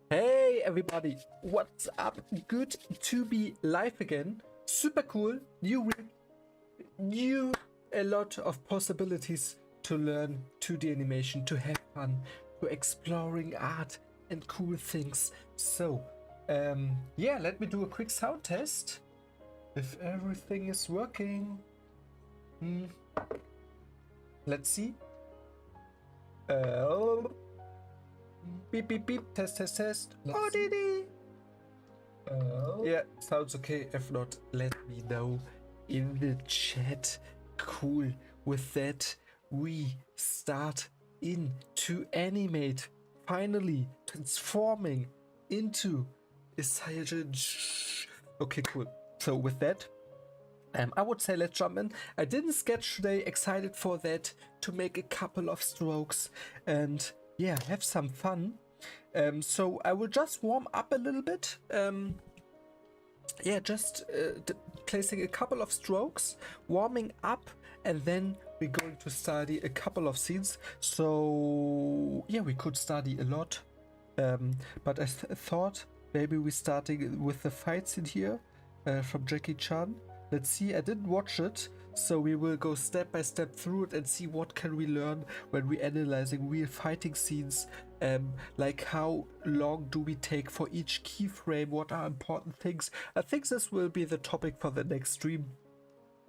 Hey everybody, what's up? Good to be live again. Super cool. New week, new a lot of possibilities to learn 2D animation, to have fun, to exploring art and cool things. So, yeah, let me do a quick sound test. If everything is working. Let's see. Beep, beep, beep. Test, test, test. Oh, Didi. Yeah, sounds okay. If not, let me know in the chat. Cool. With that, we start in to animate. Finally, transforming into a Saiyajin. Okay, cool. So with that, I would say let's jump in. I didn't sketch today. Excited for that, to make a couple of strokes and yeah, have some fun. So I will just warm up a little bit. Yeah, just placing a couple of strokes, warming up, and then we're going to study a couple of scenes. So yeah, we could study a lot, but I thought maybe we're starting with the fight scene here from Jackie Chan. Let's see, I didn't watch it, so we will go step by step through it and see what can we learn when we're analyzing real fighting scenes. Like how long do we take for each keyframe, what are important things. I think this will be the topic for the next stream,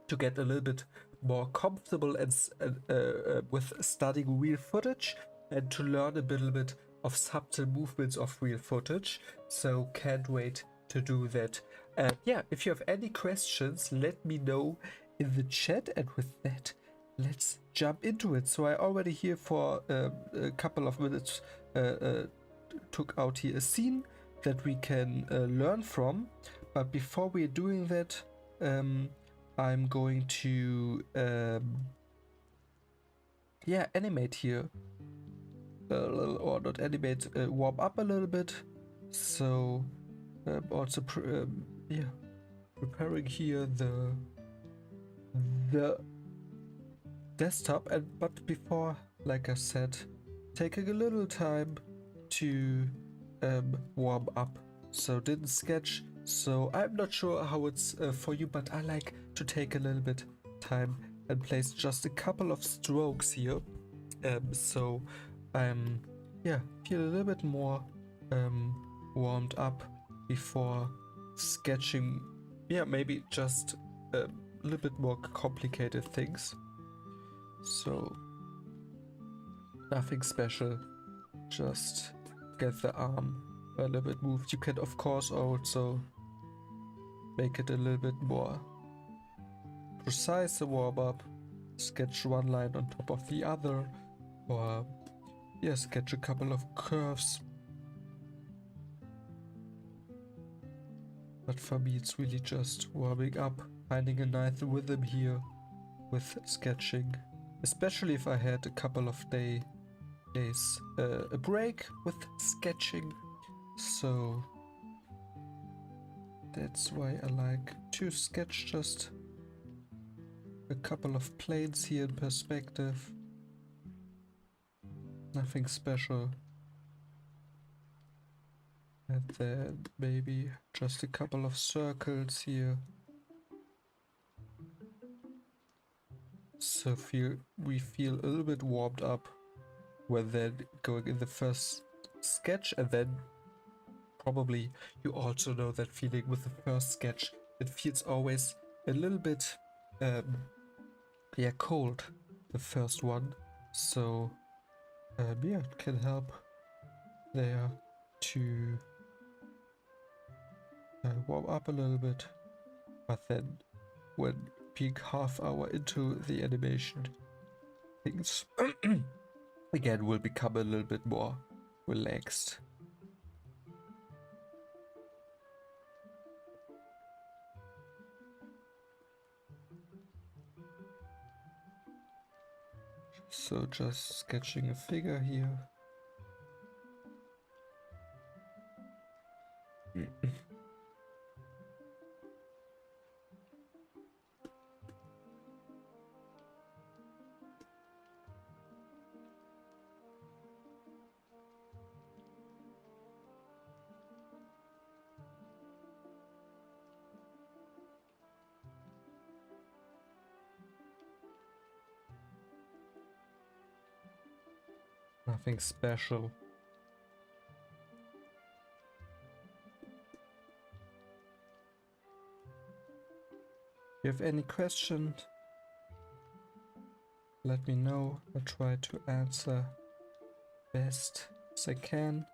to get a little bit more comfortable and with studying real footage, and to learn a little bit of subtle movements of real footage. So can't wait to do that. Yeah, if you have any questions, let me know in the chat, and with that, let's jump into it. So I already here for a couple of minutes took out here a scene that we can learn from, but before we're doing that, I'm going to yeah, animate here or not animate, warm up a little bit. So also yeah, preparing here the desktop, and but before, like I said, taking a little time to warm up. So didn't sketch, so I'm not sure how it's for you, but I like to take a little bit time and place just a couple of strokes here, so I'm yeah, feel a little bit more warmed up before sketching. Yeah, maybe just a little bit more complicated things. So nothing special, just get the arm a little bit moved. You can of course also make it a little bit more precise, a warm up, sketch one line on top of the other, or yeah, sketch a couple of curves. But for me it's really just warming up, finding a nice rhythm here with sketching, especially if I had a couple of days a break with sketching. So that's why I like to sketch just a couple of planes here in perspective. Nothing special. And then maybe just a couple of circles here. So we feel a little bit warmed up when then going in the first sketch, and then probably you also know that feeling with the first sketch. It feels always a little bit yeah, cold, the first one. So yeah, it can help there to warm up a little bit. But then when being half hour into the animation, things again will become a little bit more relaxed. So just sketching a figure here. Nothing special. If you have any questions, let me know. I'll try to answer best as I can.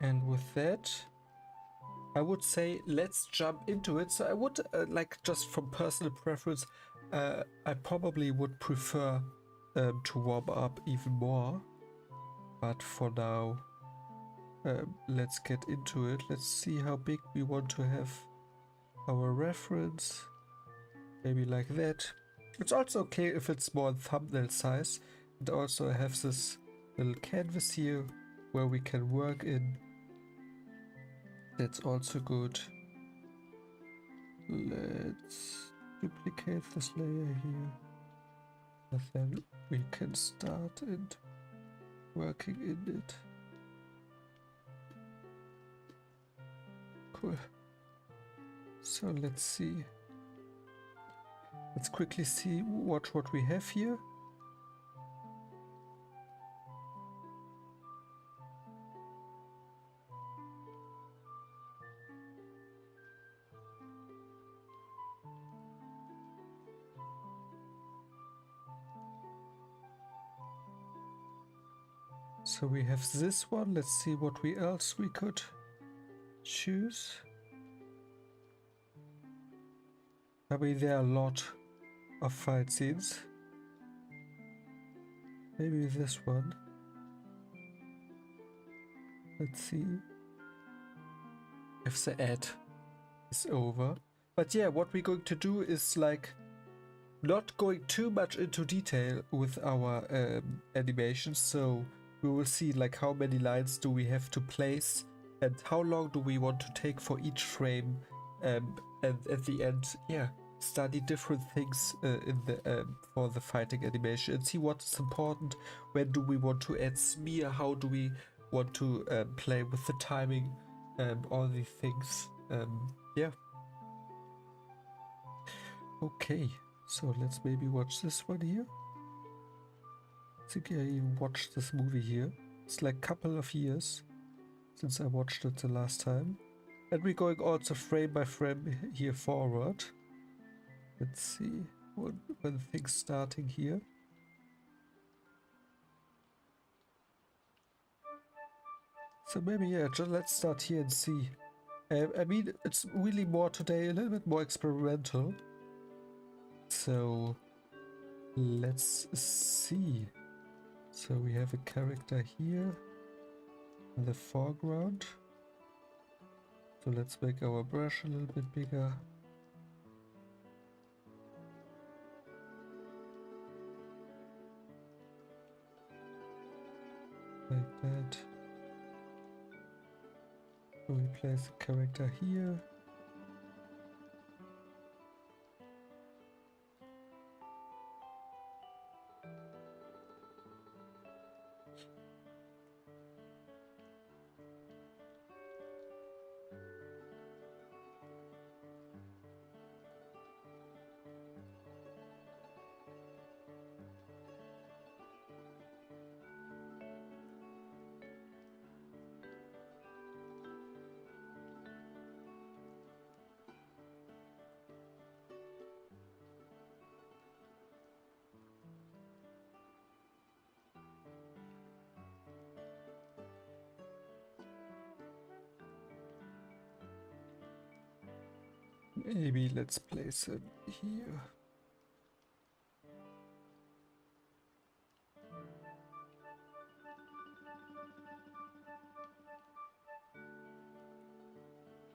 And with that, I would say let's jump into it. So I would like, just from personal preference, I probably would prefer to warm up even more. But for now, let's get into it. Let's see how big we want to have our reference. Maybe like that. It's also okay if it's more thumbnail size. It also has this little canvas here where we can work in. That's also good. Let's duplicate this layer here. And then we can start and working in it. Cool. So let's see. Let's quickly see what we have here. So we have this one. Let's see what else we could choose. I mean, there are a lot of fight scenes. Maybe this one. Let's see if the ad is over. But yeah, what we're going to do is like not going too much into detail with our animations. So we will see like how many lines do we have to place and how long do we want to take for each frame. And at the end, yeah, study different things in the for the fighting animation and see what's important. When do we want to add smear? How do we want to play with the timing? All these things. Yeah. Okay, so let's maybe watch this one here. I think I even watched this movie here. It's like a couple of years since I watched it the last time. And we're going also frame by frame here forward. Let's see when things starting here. So maybe, yeah, just let's start here and see. I mean, it's really more today, a little bit more experimental. So let's see. So we have a character here in the foreground. So let's make our brush a little bit bigger. Like that. So we place the character here. Maybe let's place it here.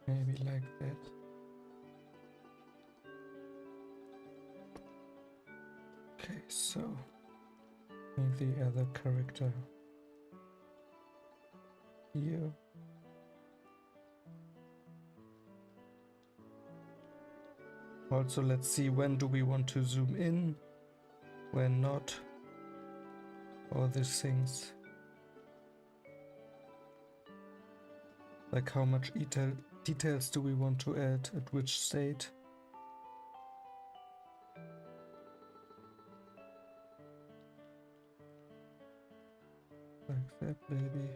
Maybe like that. Okay, so make the other character here. Also, let's see when do we want to zoom in, when not, all these things. Like how much details do we want to add at which state. Like that maybe.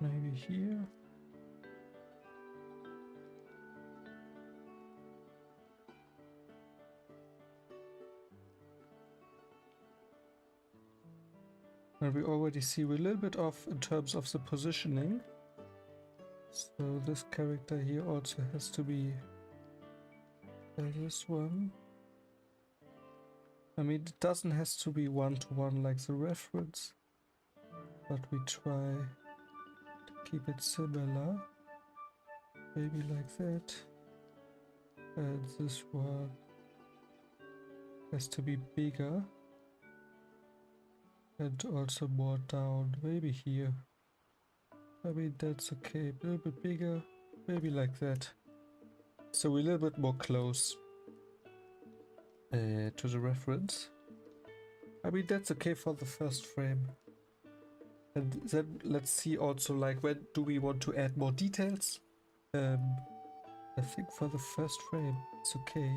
Maybe here. And we already see a little bit off in terms of the positioning. So this character here also has to be this one. I mean, it doesn't have to be one-to-one like the reference, but we try to keep it similar. Maybe like that. And this one has to be bigger. And also more down, maybe here. I mean, that's okay, a little bit bigger, maybe like that. So we're a little bit more close to the reference. I mean, that's okay for the first frame. And then let's see also, like, when do we want to add more details? I think for the first frame, it's okay.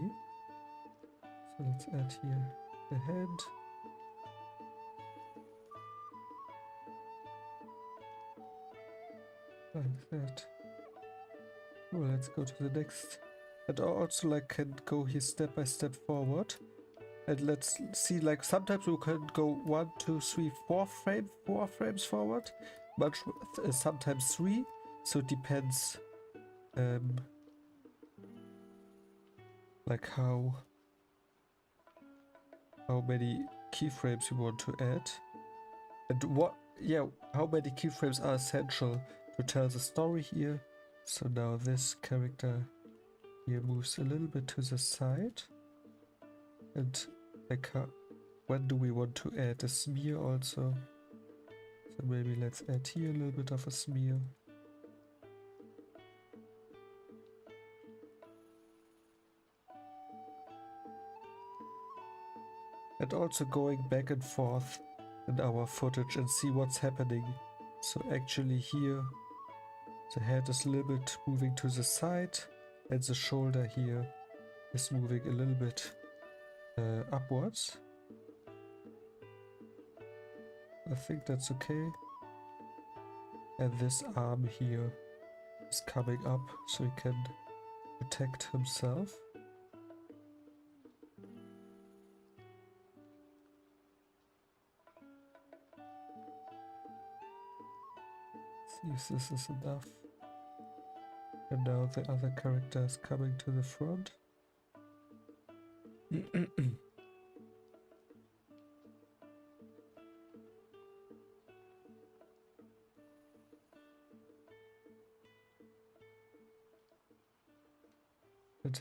So let's add here the head. Like that. Well, let's go to the next. And I also like can go here step by step forward. And let's see, like sometimes we can go 1, 2, 3, 4 frames forward, but sometimes 3. So it depends, like how many keyframes you want to add, and how many keyframes are essential to tell the story here. So now this character here moves a little bit to the side, and like when do we want to add a smear also? So maybe let's add here a little bit of a smear. And also going back and forth in our footage and see what's happening. So actually here the head is a little bit moving to the side and the shoulder here is moving a little bit upwards. I think that's okay. And this arm here is coming up so he can protect himself. Let's see if this is enough. And now the other character is coming to the front. And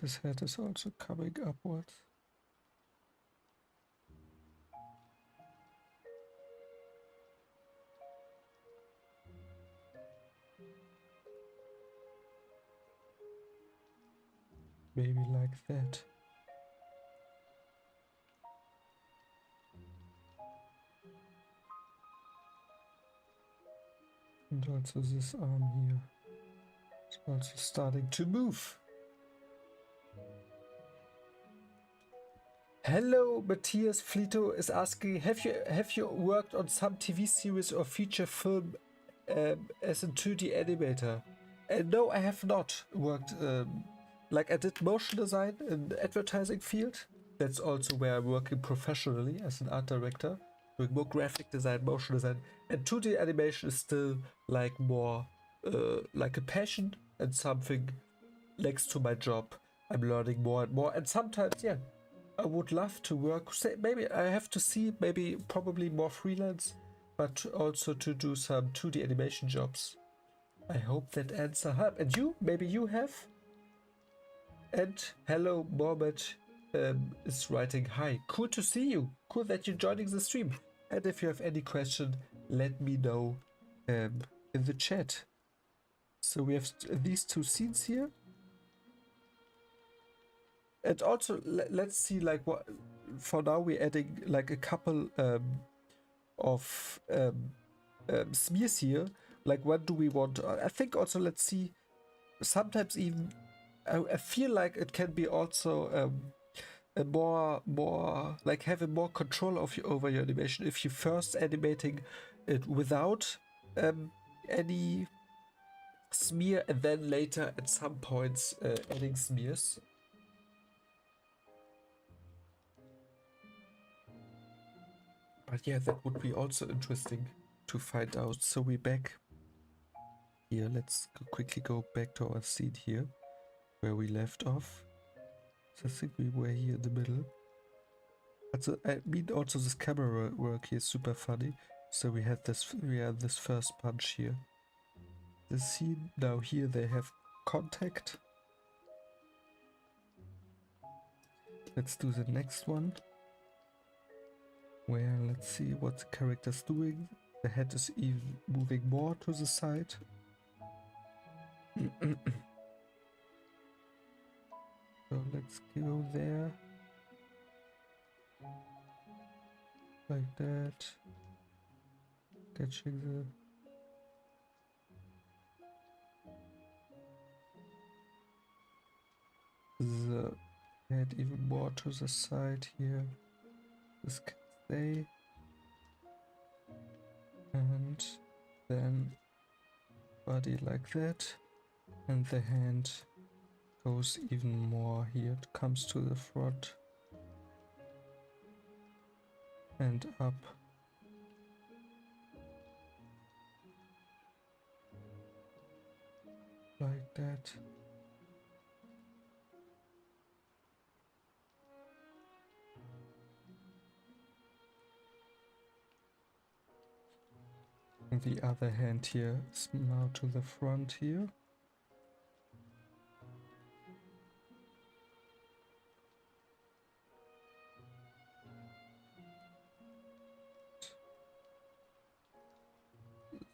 his head is also coming upwards. Maybe like that. And also this arm here is also starting to move. Hello, Matthias Flito is asking, have you worked on some TV series or feature film as a 2D animator? No, I have not worked. Like I did motion design in the advertising field. That's also where I'm working professionally as an art director, doing more graphic design, motion design, and 2D animation is still like more like a passion and something next to my job. I'm learning more and more, and sometimes, yeah, I would love to work. Say, maybe I have to see, maybe probably more freelance, but also to do some 2D animation jobs. I hope that answer helped. And you, maybe you have? And hello, Mohammed is writing hi. Cool to see you. Cool that you're joining the stream. And if you have any question, let me know in the chat. So we have these two scenes here. And also, let's see, like, what for now we're adding like a couple of smears here. Like, what do we want? I think also, let's see, sometimes even I feel like it can be also a more like having more control of over your animation if you first animating it without any smear, and then later at some points adding smears. But yeah, that would be also interesting to find out. So we're back here. Let's quickly go back to our scene here where we left off. So I think we were here in the middle. But I mean, also this camera work here is super funny. So we had this first punch here. The scene now here they have contact. Let's do the next one. Where let's see what the character's doing. The head is even moving more to the side. So let's go there. Like that. Sketching the head even more to the side here. This can stay. And then body like that. And the hand goes even more here. It comes to the front. And up. Like that. And the other hand here is now to the front here.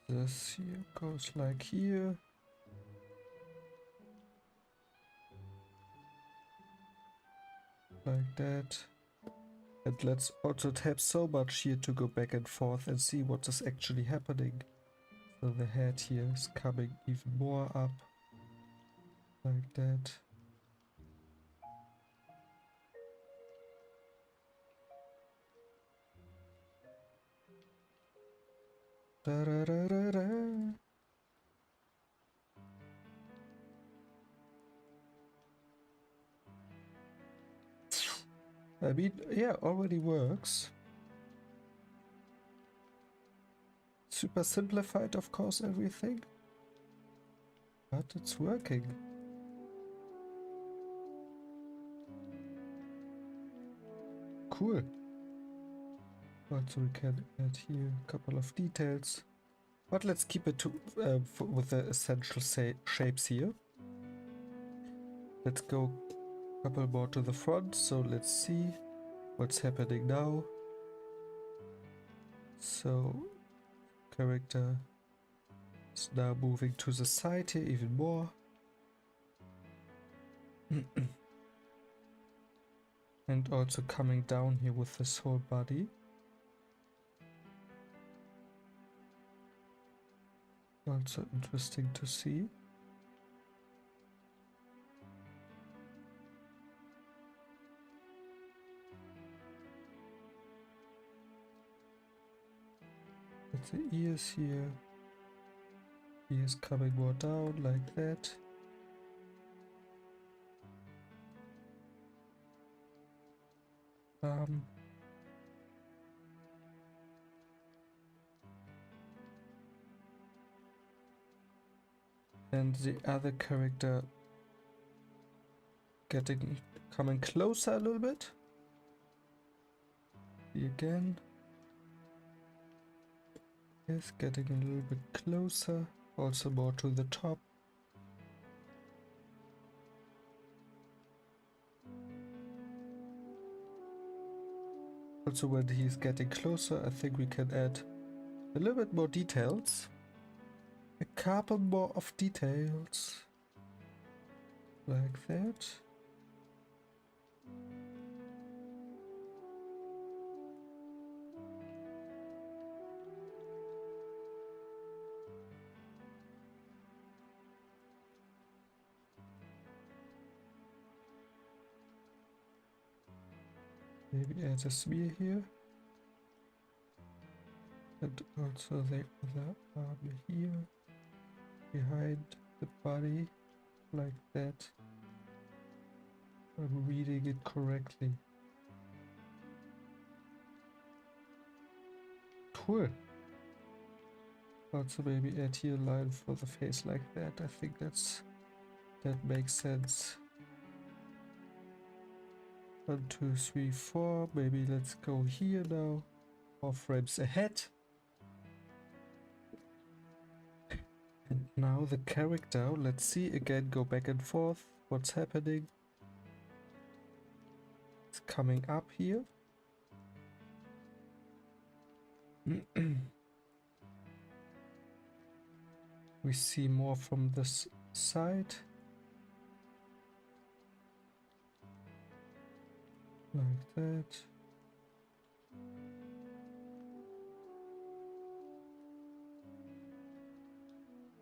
This here goes like here. Like that. And let's also tap so much here to go back and forth and see what is actually happening. So the head here is coming even more up. Like that. Da da da da da. I mean, yeah, already works. Super simplified, of course, everything. But it's working. Cool. Also we can add here a couple of details. But let's keep it to, with the essential shapes here. Let's go a couple more to the front. So let's see what's happening now. So character is now moving to the side here even more. And also coming down here with this whole body. Also interesting to see. With the ears here. Ears coming more down like that. And the other character coming closer a little bit. Again. Yes, getting a little bit closer. Also more to the top. Also when he's getting closer, I think we can add a little bit more details. A couple more of details. Like that. Maybe add a smear here. And also the other arm here. Behind the body. Like that. I'm reading it correctly. Cool. Also maybe add here a line for the face like that. I think that makes sense. 1, 2, 3, 4. Maybe let's go here now. 4 frames ahead. And now the character. Let's see again. Go back and forth. What's happening? It's coming up here. We see more from this side. Like that.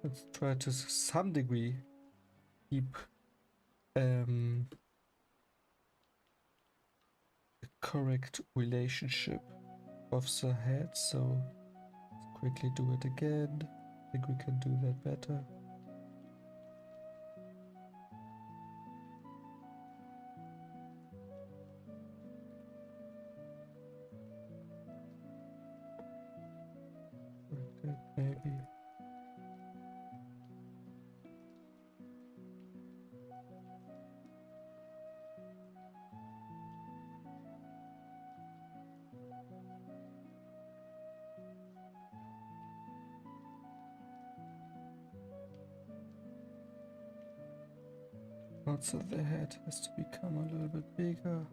Let's try to some degree keep a correct relationship of the head. So let's quickly do it again. I think we can do that better. Like that maybe. Also the head has to become a little bit bigger.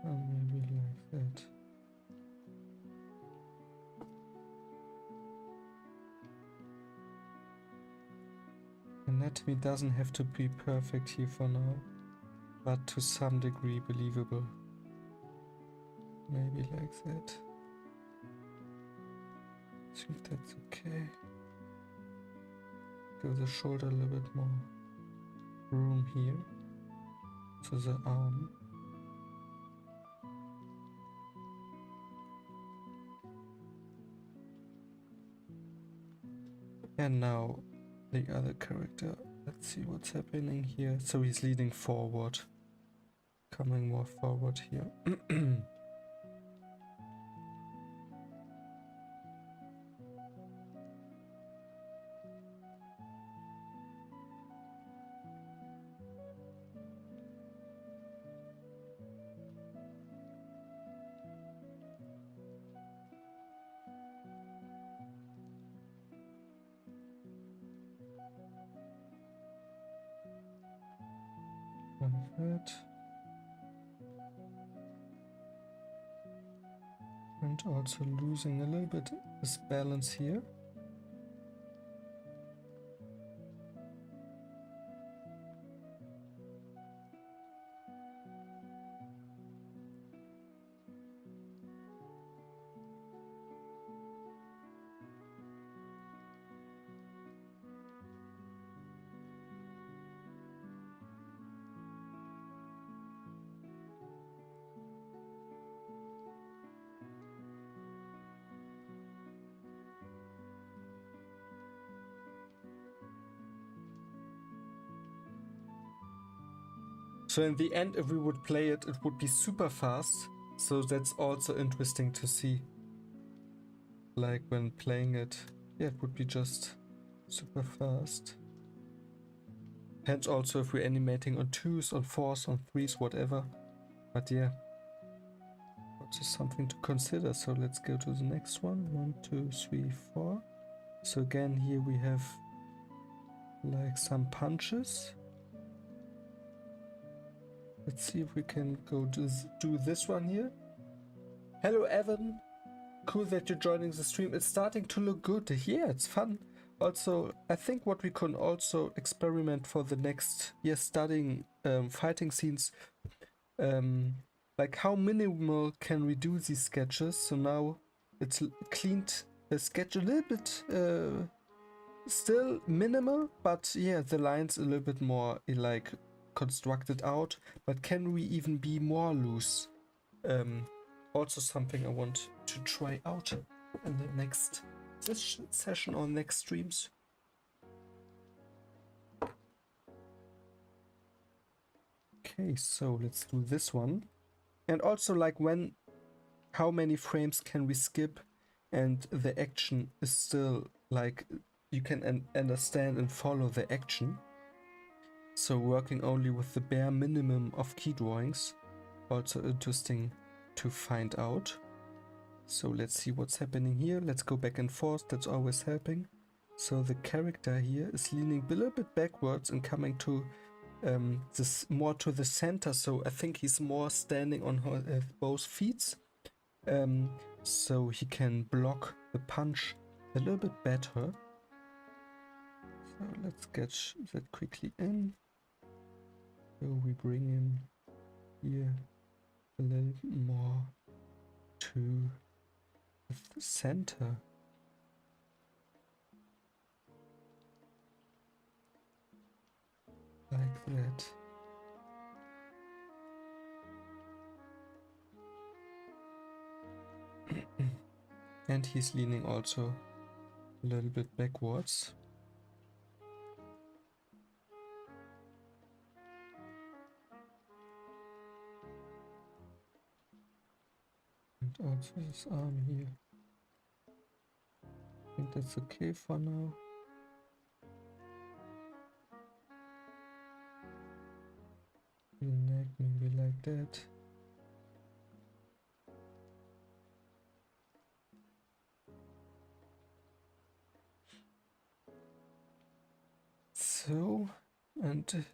And maybe like that. Anatomy doesn't have to be perfect here for now, but to some degree believable. Maybe like that. I think that's okay. Give the shoulder a little bit more room here to the arm. And now the other character. Let's see what's happening here. So he's leaning forward, coming more forward here. like that. And also losing a little bit this balance here. So in the end, if we would play it, it would be super fast. So that's also interesting to see. Like when playing it, yeah, it would be just super fast. Hence also if we're animating on 2s, on 4s, on 3s, whatever. But yeah, also something to consider. So let's go to the next one. 1, 2, 3, 4. So again, here we have like some punches. Let's see if we can go do this one here. Hello, Evan. Cool that you're joining the stream. It's starting to look good. Yeah, it's fun. Also, I think what we can also experiment for the next year studying fighting scenes, like how minimal can we do these sketches? So now it's cleaned the sketch a little bit, still minimal, but yeah, the lines a little bit more like constructed out. But can we even be more loose? Also something I want to try out in the next session or next streams. Okay, so let's do this one. And also like how many frames can we skip and the action is still like you can understand and follow the action. So working only with the bare minimum of key drawings, also interesting to find out. So let's see what's happening here. Let's go back and forth, that's always helping. So the character here is leaning a little bit backwards and coming to this more to the center. So I think he's more standing on both feet. So he can block the punch a little bit better. So let's sketch that quickly in. So we bring him here a little more to the center. Like that. And he's leaning also a little bit backwards. And also his arm here. I think that's okay for now. The neck maybe like that. So, and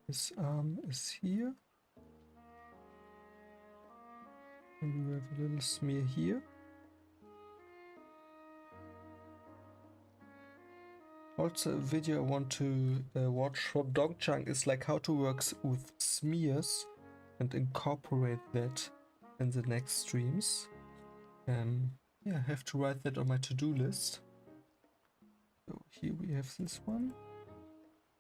his arm is here. And we have a little smear here. Also, a video I want to watch from Dongchang is like how to work with smears and incorporate that in the next streams. Yeah, I have to write that on my to-do list. So here we have this one.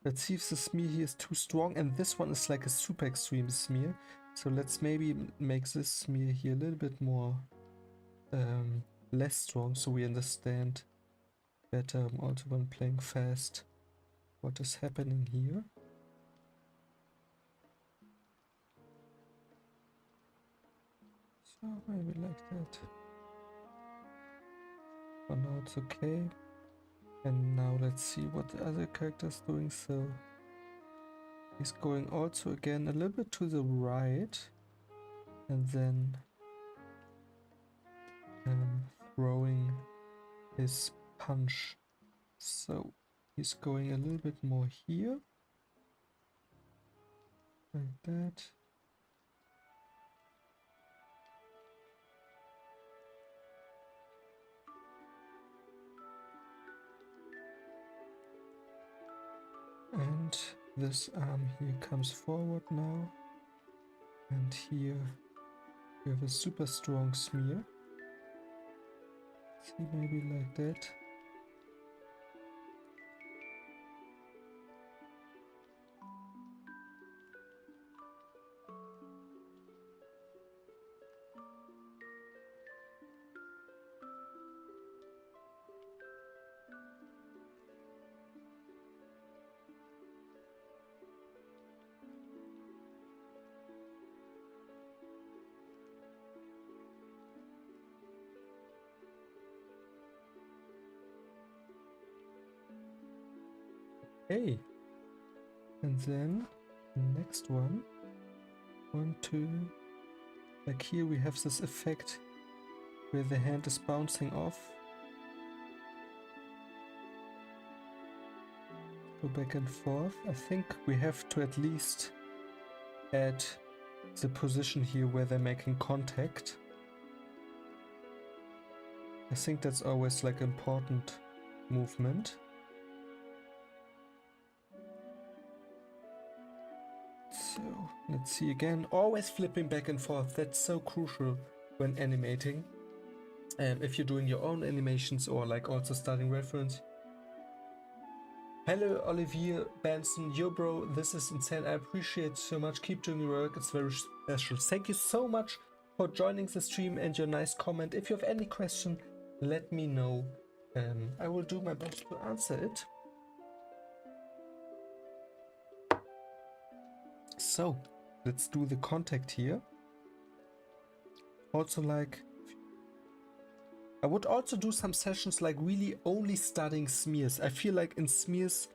Let's see if the smear here is too strong, and this one is like a super extreme smear. So let's maybe make this smear here a little bit more less strong, so we understand better also when playing fast what is happening here. So maybe like that. For now it's okay. And now let's see what the other character is doing. So he's going also again a little bit to the right and then throwing his punch. So he's going a little bit more here. like that. And this arm here comes forward now. And here we have a super strong smear. See, maybe like that. Hey, and then next one, 1, 2, like here we have this effect where the hand is bouncing off. Go back and forth. I think we have to at least add the position here where they're making contact. I think that's always like important movement. So let's see again, always flipping back and forth. That's so crucial when animating. If you're doing your own animations or like also starting reference. Hello Olivier Benson, yo bro, this is insane. I appreciate so much. Keep doing your work, it's very special. Thank you so much for joining the stream and your nice comment. If you have any question, let me know. I will do my best to answer it. So let's do the contact here. Also, like, I would also do some sessions like really only studying smears. I feel like in smears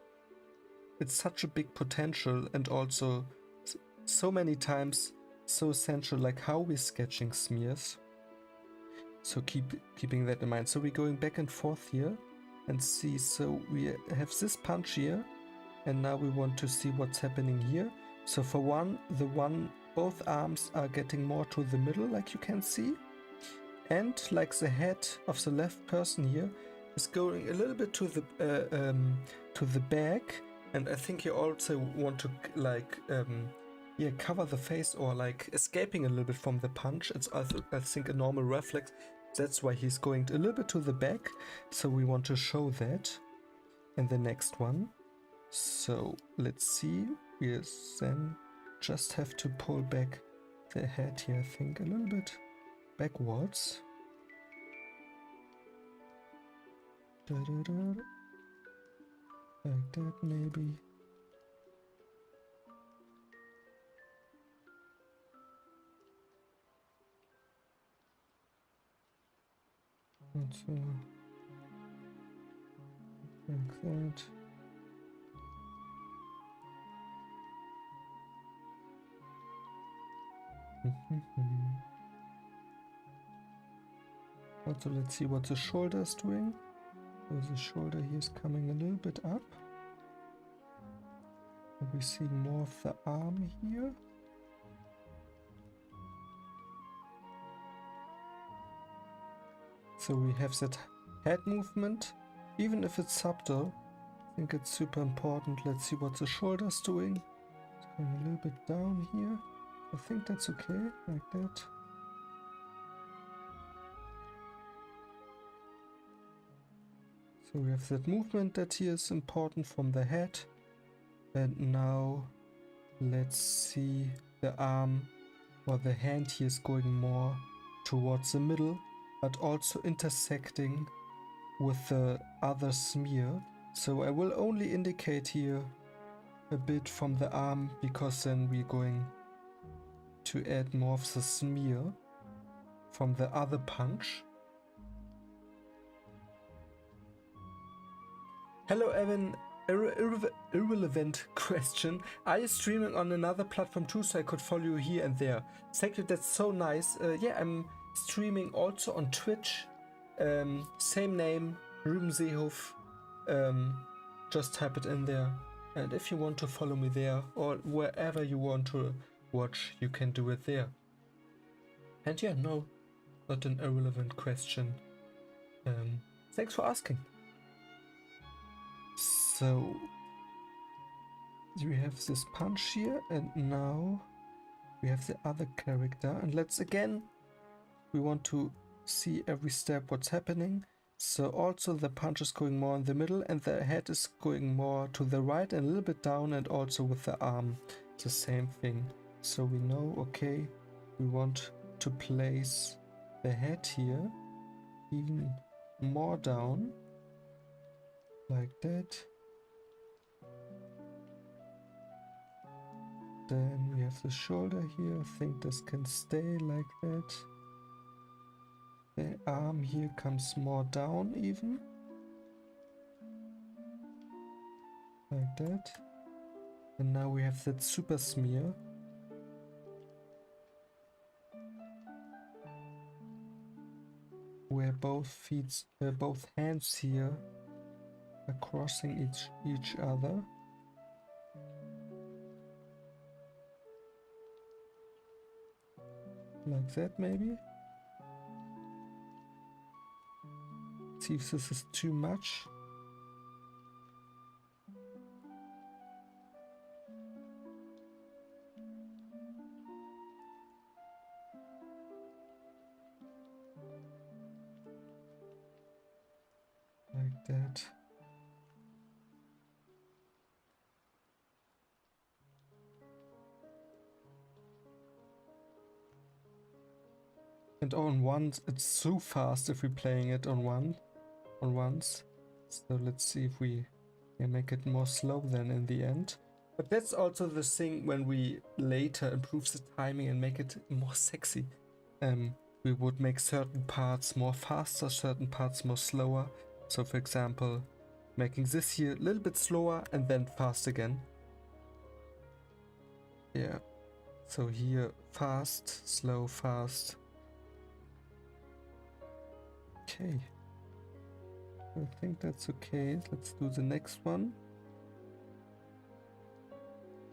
it's such a big potential, and also so many times so essential, like how we're sketching smears. So keeping that in mind. So we're going back and forth here and see. So we have this punch here, and now we want to see what's happening here. So for one, both arms are getting more to the middle, like you can see. And like the head of the left person here is going a little bit to the back. And I think you also want to like cover the face, or like escaping a little bit from the punch. It's I think a normal reflex. That's why he's going a little bit to the back. So we want to show that in the next one. So let's see. We then just have to pull back the head here, I think, a little bit backwards. Like that, maybe. And so, like that. Also, let's see what the shoulder is doing. So the shoulder here is coming a little bit up. And we see more of the arm here. So we have that head movement, even if it's subtle. I think it's super important. Let's see what the shoulder is doing. It's going a little bit down here. I think that's okay, like that. So we have that movement that here is important from the head. And now let's see the arm or the hand here is going more towards the middle, but also intersecting with the other smear. So I will only indicate here a bit from the arm, because then we're going to add more of the smear from the other punch. Hello Evan, irrelevant question. Are you streaming on another platform too, so I could follow you here and there? Thank you, that's so nice. Yeah, I'm streaming also on Twitch. Same name, Schultze-Seehof. Just type it in there. And if you want to follow me there, or wherever you want to watch, you can do it there. And yeah, no, not an irrelevant question. Thanks for asking. So, we have this punch here, and now we have the other character. And let's again, we want to see every step what's happening. So also the punch is going more in the middle, and the head is going more to the right and a little bit down, and also with the arm, the same thing. So we know, okay, we want to place the head here even more down, like that. Then we have the shoulder here. I think this can stay like that. The arm here comes more down even. Like that. And now we have that super smear. Where both hands here are crossing each other. Like that maybe. See if this is too much. Like that. And on once, it's so fast if we're playing it on once. So let's see if we can make it more slow then in the end. But that's also the thing when we later improve the timing and make it more sexy. We would make certain parts more faster, certain parts more slower. So for example, making this here a little bit slower and then fast again. Yeah. So here fast, slow, fast. Okay. I think that's okay. Let's do the next one.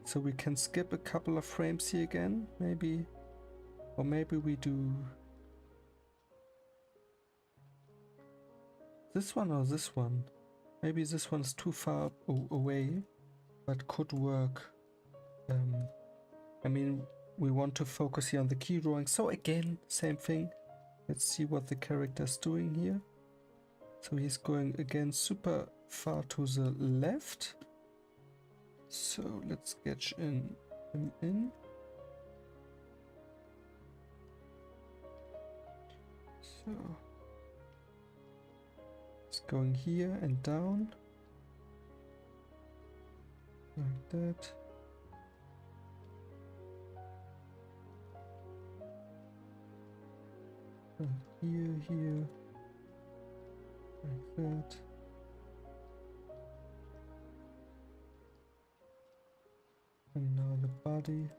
So we can skip a couple of frames here again, maybe. Or maybe we do this one or this one. Maybe this one's too far away, but could work. I mean, we want to focus here on the key drawing. So again, same thing. Let's see what the character's doing here. So he's going again super far to the left. So let's sketch him in. So it's going here and down. Like that. Here. Like that. And now the body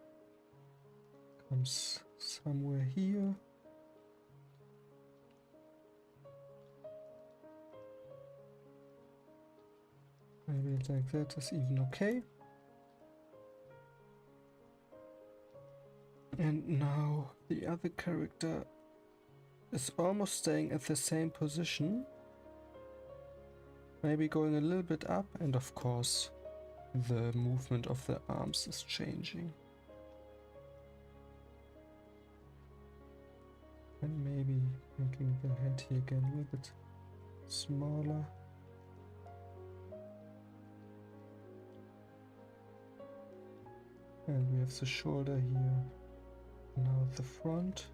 comes somewhere here. Maybe like that is even okay. And now the other character is almost staying at the same position. Maybe going a little bit up, and of course the movement of the arms is changing. And maybe making the head here again a little bit smaller. And we have the shoulder here. Now the front.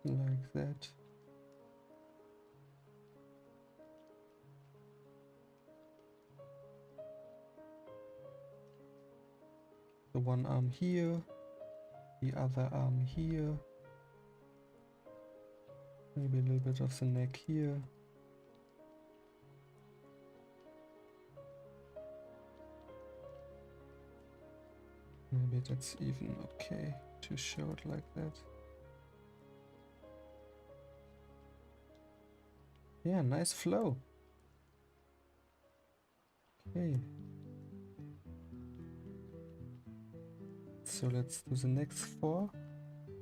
Like that. The one arm here, the other arm here, maybe a little bit of the neck here. Maybe that's even okay to show it like that. Yeah, nice flow. Okay. So let's do the next 4.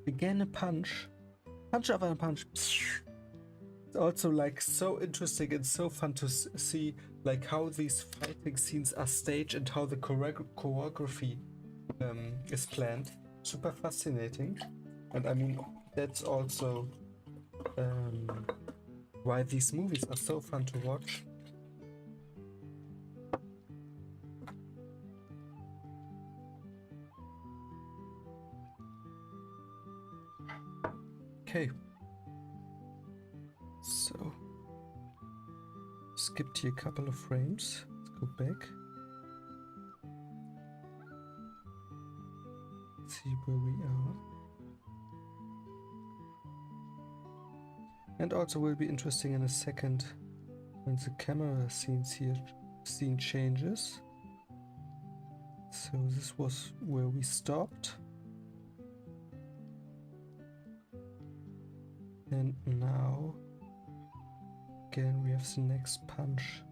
Again a punch. Punch after a punch. It's also like so interesting and so fun to see like how these fighting scenes are staged and how the choreography is planned. Super fascinating. And I mean, that's also why these movies are so fun to watch. Okay. So, skipped here a couple of frames. Let's go back. See where we are. And also will be interesting in a second when the camera scene changes. So this was where we stopped. And now again we have the next punch.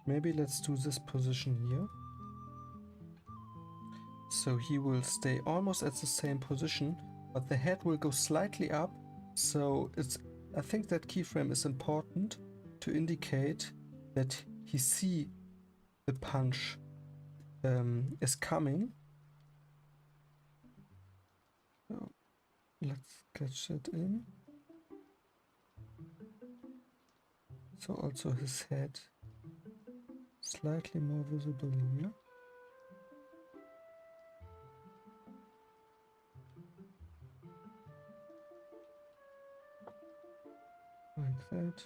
Maybe let's do this position here. So he will stay almost at the same position, but the head will go slightly up. So I think that keyframe is important to indicate that he see the punch is coming. So let's sketch it in. So also his head slightly more visible here. Like that.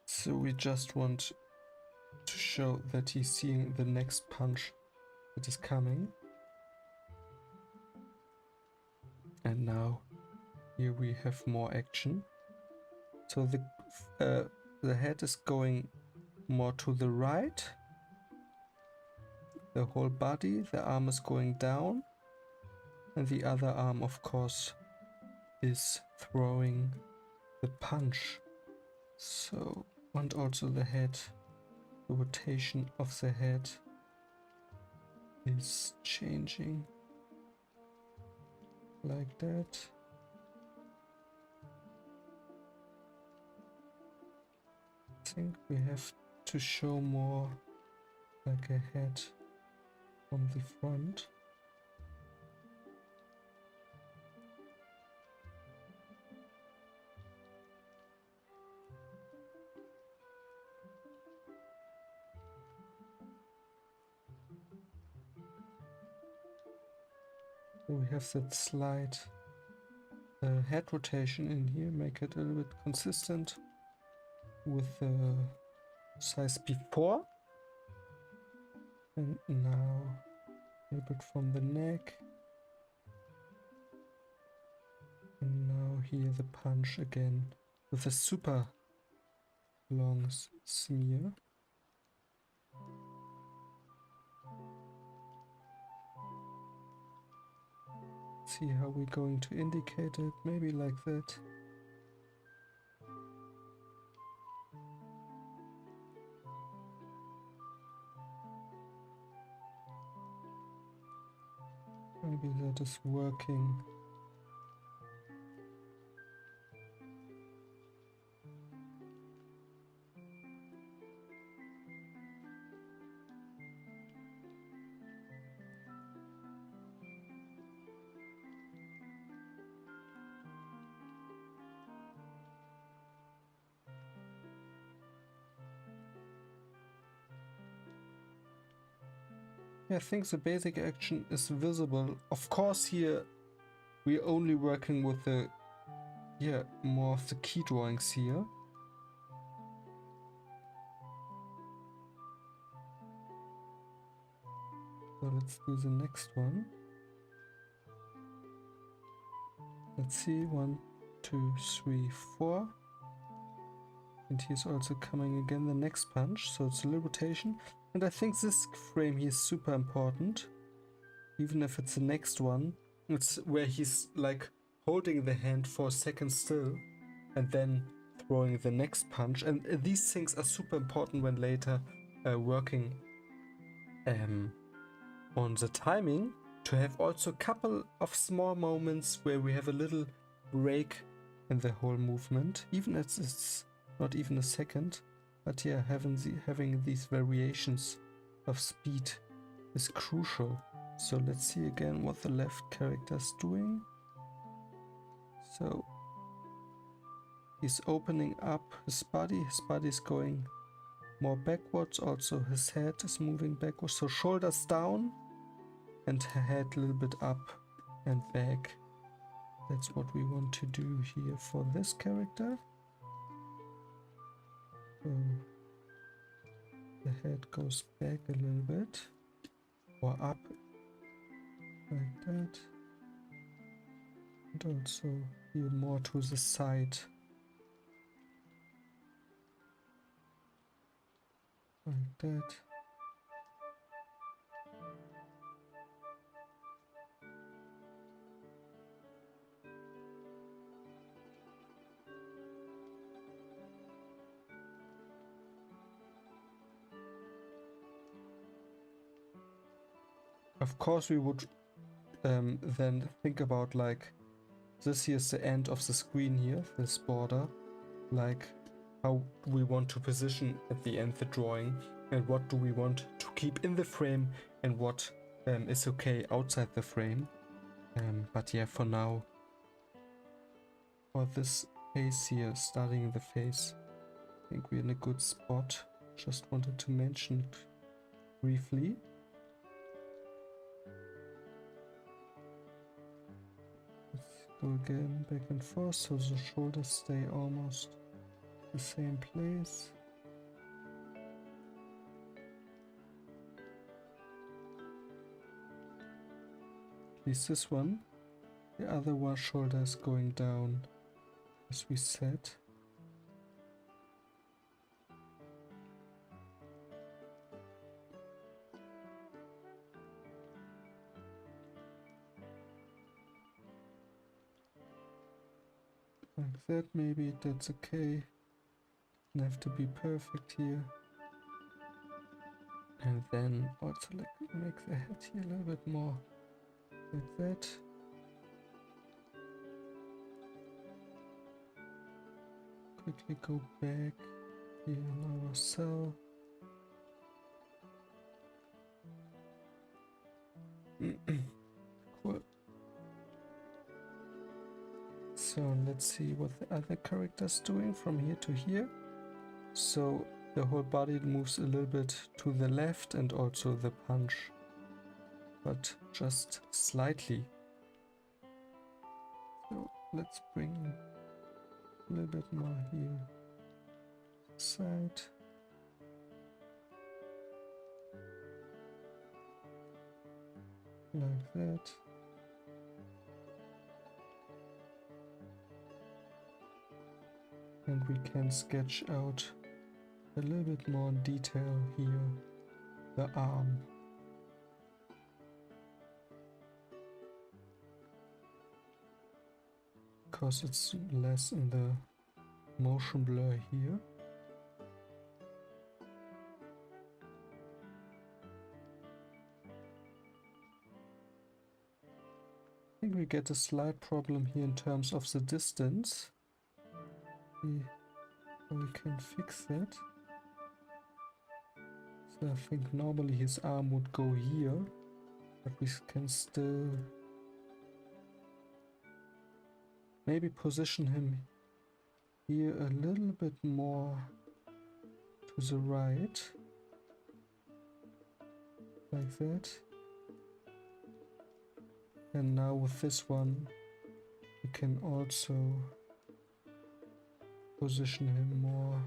So we just want to show that he's seeing the next punch that is coming. And now here we have more action. So the head is going more to the right. The whole body, the arm is going down. And the other arm, of course, is throwing the punch. So, and also the head, the rotation of the head is changing like that. I think we have to show more like a head from the front. So we have that slight head rotation in here, make it a little bit consistent with the size before. And now a little bit from the neck. And now here the punch again with a super long smear. See how we're going to indicate it, maybe like that. Maybe that is working. Yeah, I think the basic action is visible. Of course here we're only working with the, more of the key drawings here. So let's do the next one. Let's see, 1, 2, 3, 4. And here's also coming again the next punch, so it's a little rotation. And I think this frame here is super important. even if it's the next one, it's where he's like holding the hand for a second still and then throwing the next punch. And these things are super important when later working on the timing, to have also a couple of small moments where we have a little break in the whole movement, even if it's not even a second. But yeah, having these variations of speed is crucial. So let's see again what the left character is doing. So he's opening up his body is going more backwards, also his head is moving backwards, so shoulders down and head a little bit up and back. That's what we want to do here for this character. So the head goes back a little bit, or up, like that. And also here more to the side, like that. Of course we would then think about like, this here's the end of the screen here, this border, like how we want to position at the end the drawing, and what do we want to keep in the frame, and what is okay outside the frame. But yeah, for now, for this face here, starting the face, I think we're in a good spot. Just wanted to mention it briefly. Let's go again back and forth so the shoulders stay almost the same place. At least this one. The other one shoulder is going down, as we said. Like that, maybe that's okay. Doesn't have to be perfect here. And then also like make the head here a little bit more like that. Quickly go back here in our cell. Cool. So let's see what the other character's doing from here to here. So the whole body moves a little bit to the left, and also the punch, but just slightly. So let's bring a little bit more here side. Like that. And we can sketch out a little bit more detail here, the arm. Because it's less in the motion blur here. I think we get a slight problem here in terms of the distance. We can fix that. So I think normally his arm would go here, but we can still maybe position him here a little bit more to the right, like that. And now with this one, we can also position him more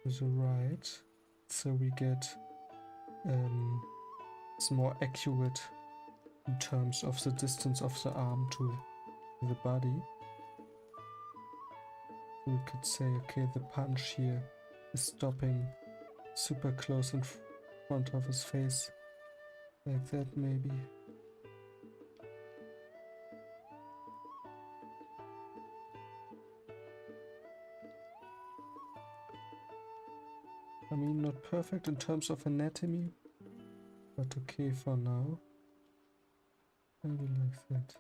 to the right, so we get it's more accurate in terms of the distance of the arm to the body. We could say, okay, the punch here is stopping super close in front of his face, like that maybe. I mean, not perfect in terms of anatomy, but okay for now. Maybe like that.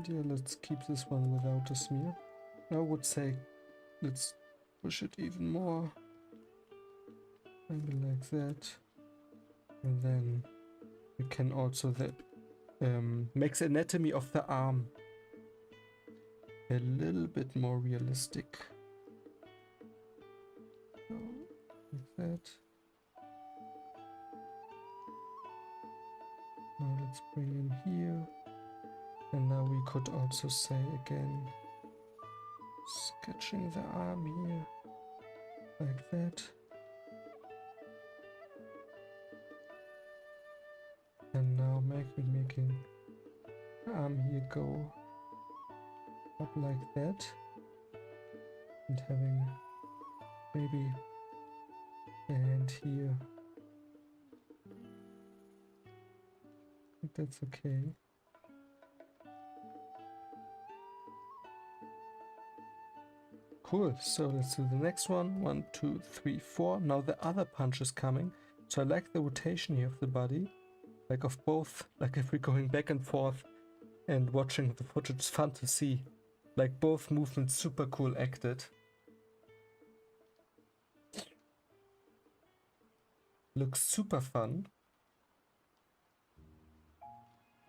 Yeah, let's keep this one without a smear. I would say let's push it even more. Maybe like that. And then we can also makes anatomy of the arm a little bit more realistic. So, like that. Now let's bring him here. And now we could also say again, sketching the arm here, like that. And now making the arm here go up like that. And having maybe a hand here. I think that's okay. Cool, so let's do the next one. 1, 2, 3, 4. Now the other punch is coming. So I like the rotation here of the body. Like of both, like if we're going back and forth and watching the footage, it's fun to see. Like both movements super cool acted. Looks super fun.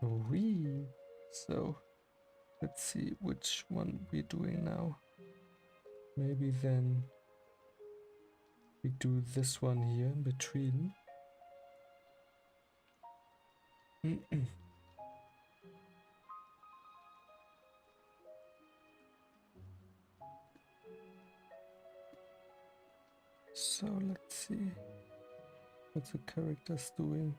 Wee. So let's see which one we're doing now. Maybe then we do this one here in between. So let's see what the character's doing.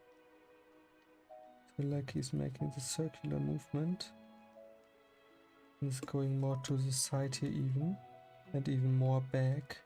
I feel like he's making the circular movement. He's going more to the side here even, and even more back.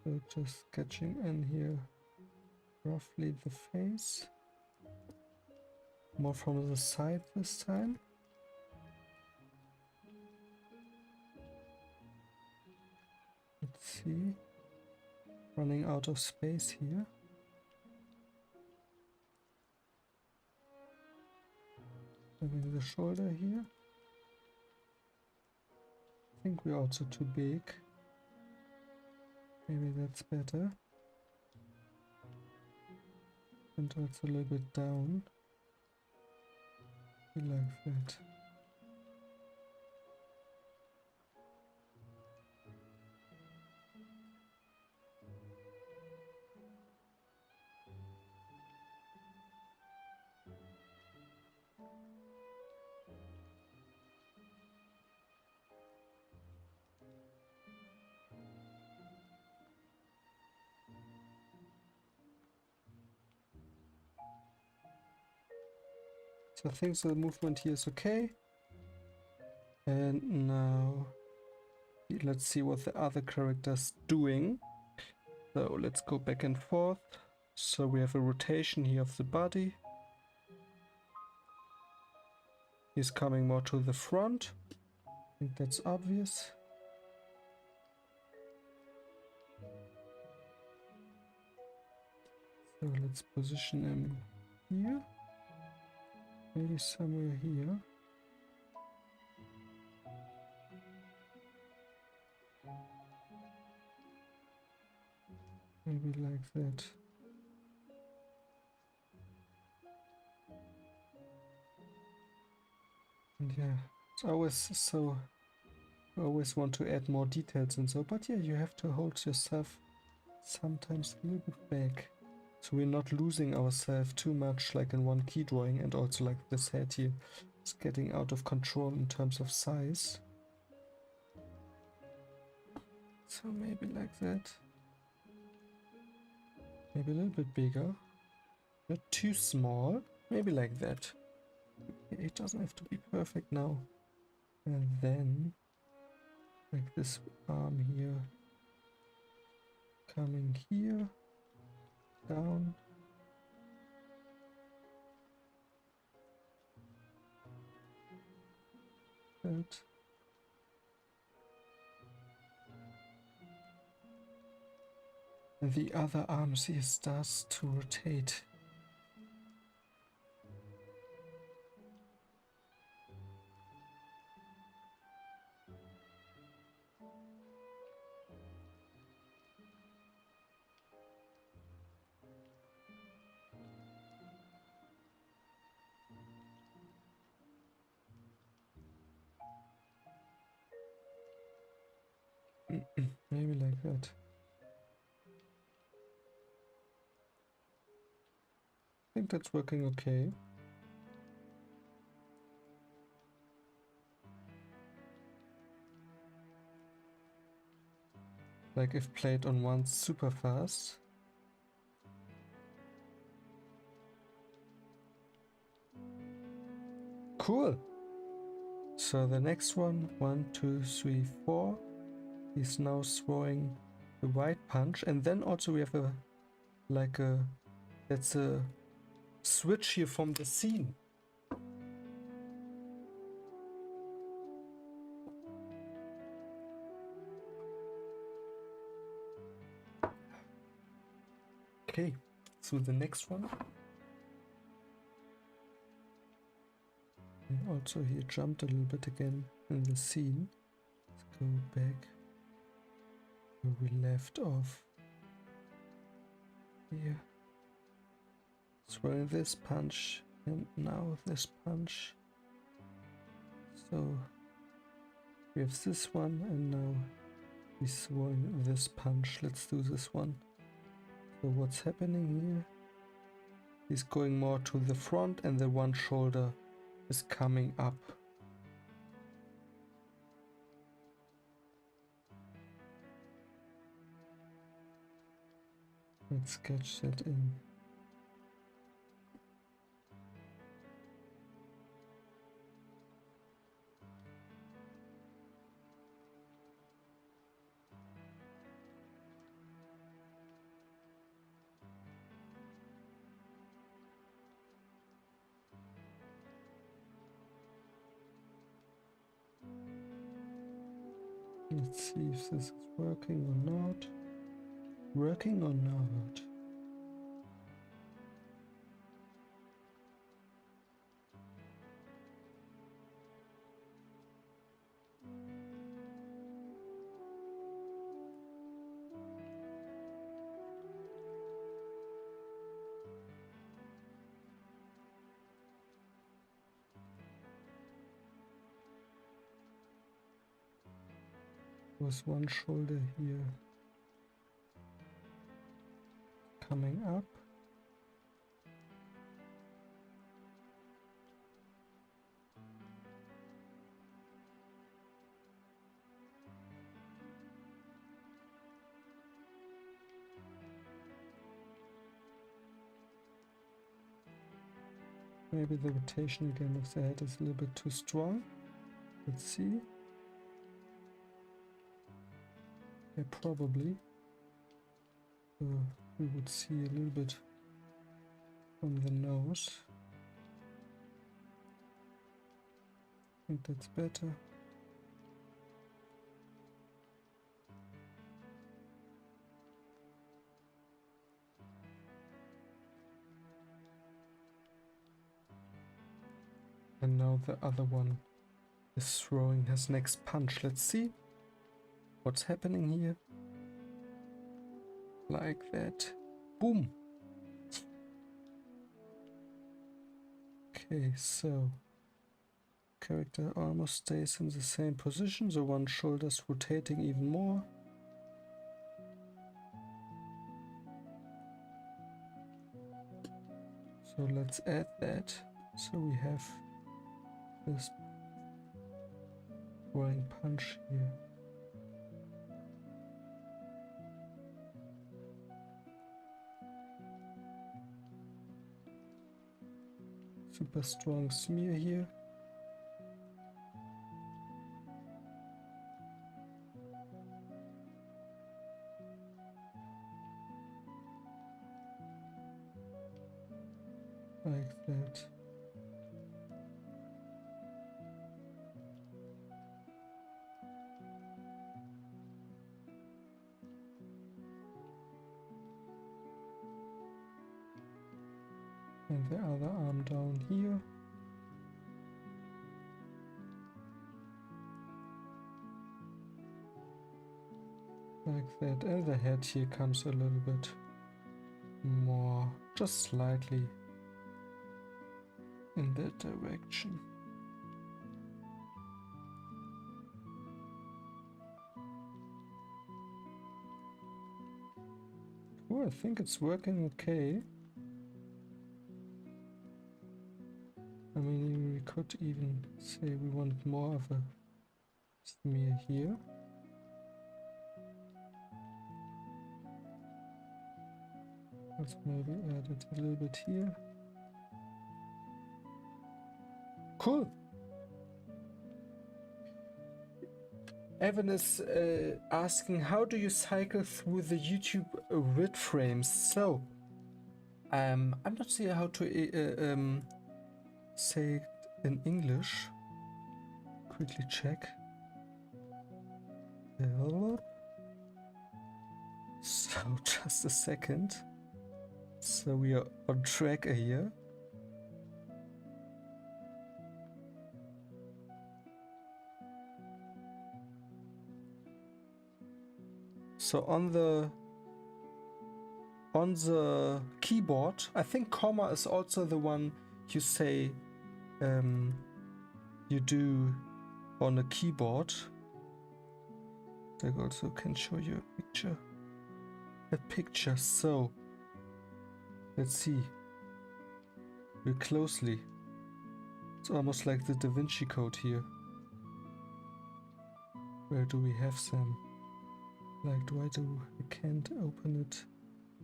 So just sketching in here roughly the face. More from the side this time. Let's see. Running out of space here. Having the shoulder here. I think we're also too big. Maybe that's better. And also a little bit down. Like that. So I think the movement here is okay. And now let's see what the other character's doing. So let's go back and forth. So we have a rotation here of the body. He's coming more to the front. I think that's obvious. So let's position him here. Maybe somewhere here. Maybe like that. And yeah, it's always so. I always want to add more details and so, but yeah, you have to hold yourself sometimes a little bit back. So we're not losing ourselves too much like in one key drawing, and also like this head here is getting out of control in terms of size. So maybe like that. Maybe a little bit bigger. Not too small. Maybe like that. It doesn't have to be perfect now. And then like this arm here coming here down. That. And the other arm here starts to rotate. Maybe like that. I think that's working okay. Like if played on one super fast. Cool. So the next one, 1, 2, 3, 4. He's now throwing the white punch, and then also we have that's a switch here from the scene. Okay, so the next one. And also he jumped a little bit again in the scene. Let's go back where we left off. Here. Throwing this punch and now this punch. So we have this one and now he's throwing this punch. Let's do this one. So what's happening here? He's going more to the front and the one shoulder is coming up. Let's sketch that in. Let's see if this is working or not. Working or not? Was one shoulder here coming up? Maybe the rotation again of the head is a little bit too strong. Let's see. Yeah, probably. We would see a little bit on the nose. I think that's better. And now the other one is throwing his next punch. Let's see what's happening here. Like that. Boom. Okay, so character almost stays in the same position, so one shoulder's rotating even more. So let's add that. So we have this throwing punch here. super strong smear here. Like that. And the other arm down here. Like that. And the head here comes a little bit more, just slightly in that direction. Oh, I think it's working okay. I mean, we could even say we want more of a smear here. Let's maybe add it a little bit here. Cool. Evan is asking, how do you cycle through the YouTube rid frames? So, I'm not sure how to say it in English. Quickly check. So, just a second. So we are on track here. So on the keyboard, I think comma is also the one you say you do on a keyboard. I also can show you a picture. So let's see. Very closely. It's almost like the Da Vinci Code here. Where do we have some? Like, I can't open it.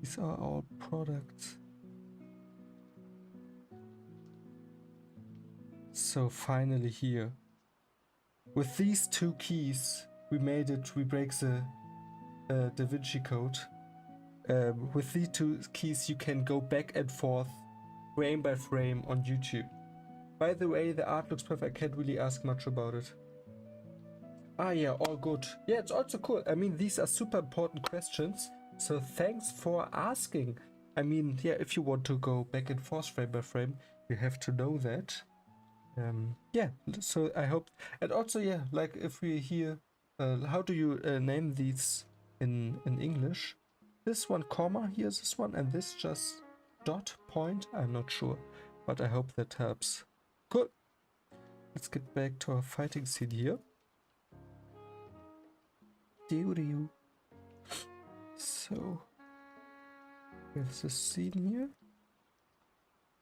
These are our products. So finally here. With these two keys, we made it. We break the Da Vinci Code. With these two keys, you can go back and forth, frame by frame on YouTube. By the way, the art looks perfect. I can't really ask much about it. Ah, yeah, all good. Yeah, it's also cool. I mean, these are super important questions. So thanks for asking. I mean, yeah, if you want to go back and forth frame by frame, you have to know that. Yeah, so I hope. And also, yeah, like if we hear, how do you name these in English? This one comma, here's this one, and this just dot point. I'm not sure, but I hope that helps. Cool. Let's get back to our fighting scene here. So we have this scene here,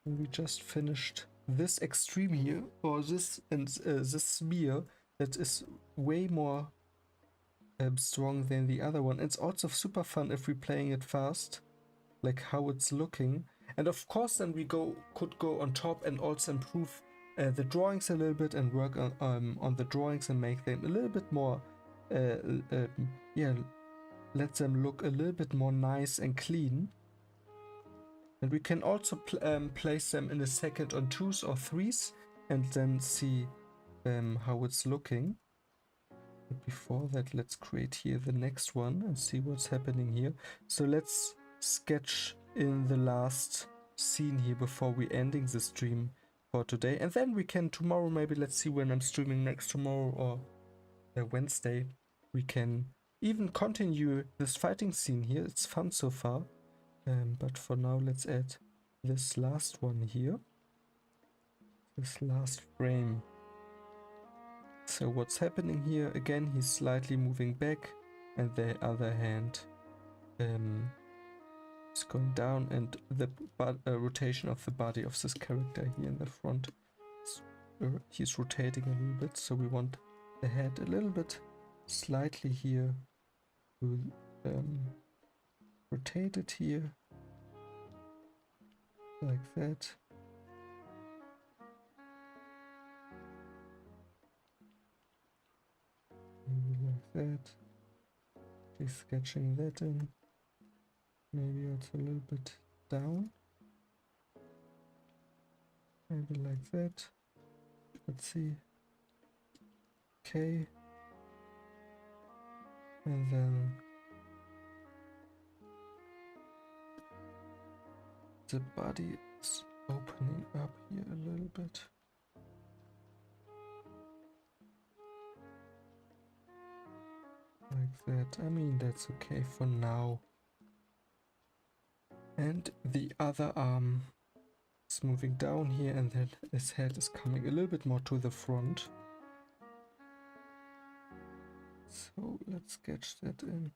and we just finished this extreme here, or this and this smear that is way more strong than the other one. It's also super fun if we're playing it fast, like how it's looking. And of course, then we could go on top and also improve the drawings a little bit and work on the drawings and make them a little bit more, yeah, let them look a little bit more nice and clean. And we can also place them in a second on 2s or 3s and then see how it's looking. But before that, let's create here the next one and see what's happening here. So let's sketch in the last scene here before we ending the stream for today. And then we can tomorrow, maybe let's see when I'm streaming next, tomorrow or Wednesday. We can even continue this fighting scene here. It's fun so far. But for now, let's add this last one here. This last frame. So what's happening here? Again, he's slightly moving back, and the other hand is going down, and the rotation of the body of this character here in the front, he's rotating a little bit. So we want the head a little bit slightly here to rotate it here like that. that. Just sketching that in. Maybe also a little bit down. Maybe like that. Let's see. Okay. And then the body is opening up here a little bit. Like that. I mean, that's okay for now. And the other arm is moving down here, and then his head is coming a little bit more to the front. So let's sketch that in.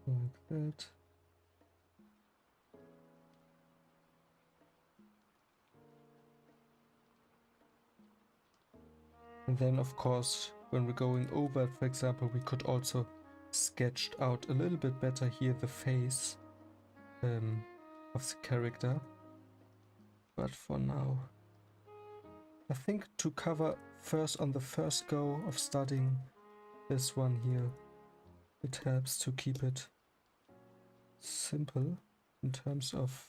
Like that. And then of course, when we're going over, for example, we could also sketch out a little bit better here the face of the character. But for now, I think to cover first on the first go of studying this one here, it helps to keep it simple in terms of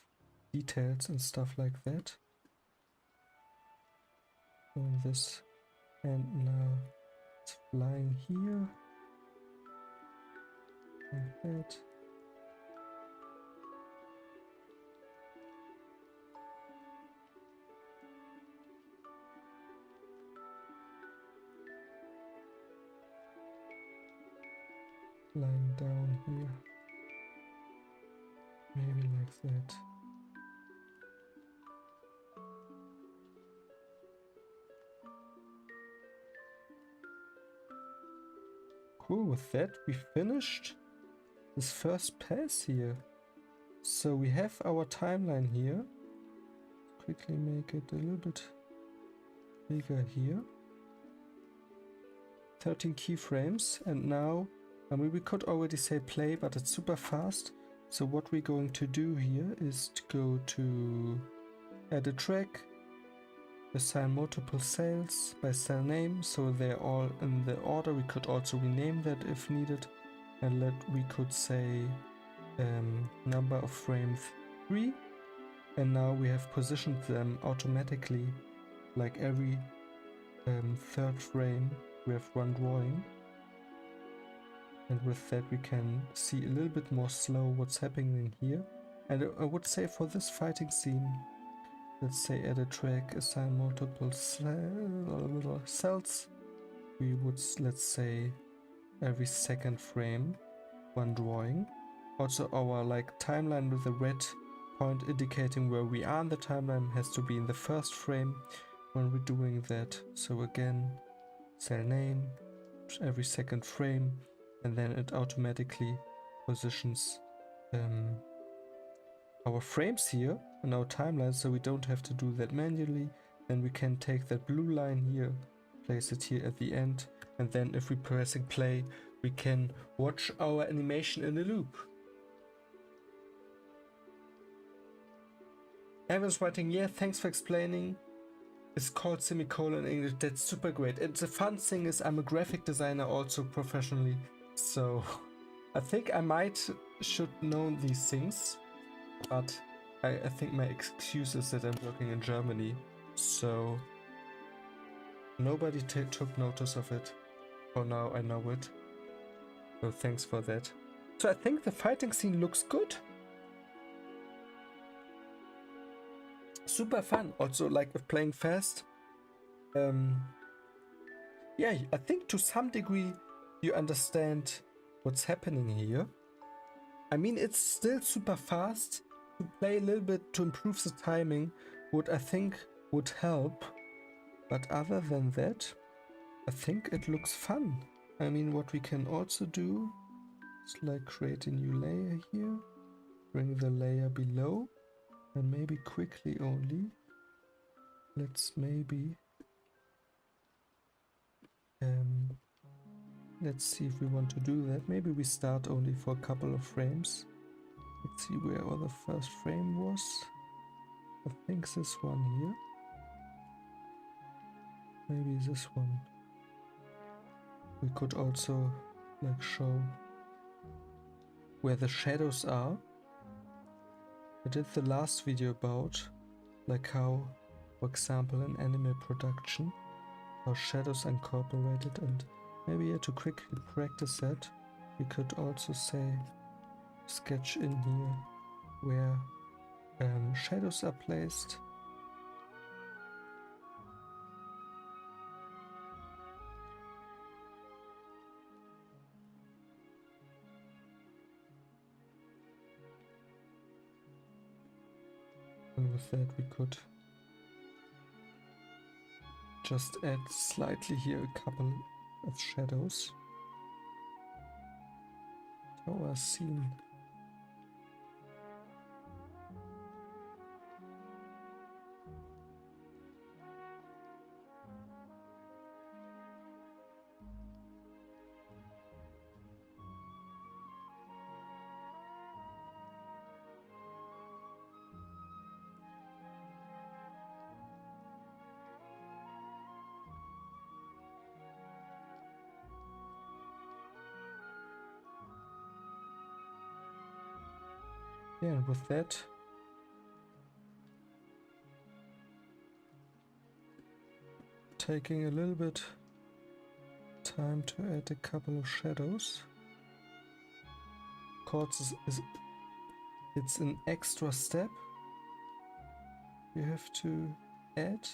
details and stuff like that. And this, and now it's flying here, like that. Lying down here, maybe like that. Cool, with that we finished this first pass here. So we have our timeline here. Quickly make it a little bit bigger here. 13 keyframes, and now, I mean, we could already say play, but it's super fast. So what we're going to do here is to go to add a track, assign multiple cells by cell name, so they're all in the order. We could also rename that if needed, and we could say number of frames 3, and now we have positioned them automatically, like every third frame we have one drawing, and with that we can see a little bit more slow what's happening here. And I would say for this fighting scene, let's say add a track, assign multiple cells. We would, let's say, every second frame, one drawing. Also our like timeline with the red point indicating where we are in the timeline has to be in the first frame when we're doing that. So again, cell name, every second frame, and then it automatically positions our frames here in our timeline, so we don't have to do that manually. Then we can take that blue line here, place it here at the end, and then if we're pressing play, we can watch our animation in a loop. Evan's writing, yeah, thanks for explaining. It's called semicolon in English. That's super great. And the fun thing is I'm a graphic designer also professionally, so I think I should know these things, but I think my excuse is that I'm working in Germany, so nobody took notice of it. For now I know it, so thanks for that. So I think the fighting scene looks good. Super fun, also like with playing fast. Yeah, I think to some degree you understand what's happening here. I mean, it's still super fast. To play a little bit to improve the timing would, I think, would help. But other than that, I think it looks fun. I mean, what we can also do is like create a new layer here, bring the layer below, and maybe quickly only, let's maybe, let's see if we want to do that. Maybe we start only for a couple of frames. Let's see where the first frame was. I think this one here. maybe this one. We could also like show where the shadows are. I did the last video about like how, for example, in anime production, how shadows are incorporated, and maybe to quickly practice that, we could also say sketch in here where shadows are placed. And with that we could just add slightly here a couple of shadows to our scene. Yeah, and with that, taking a little bit time to add a couple of shadows. Of course, it's an extra step you have to add.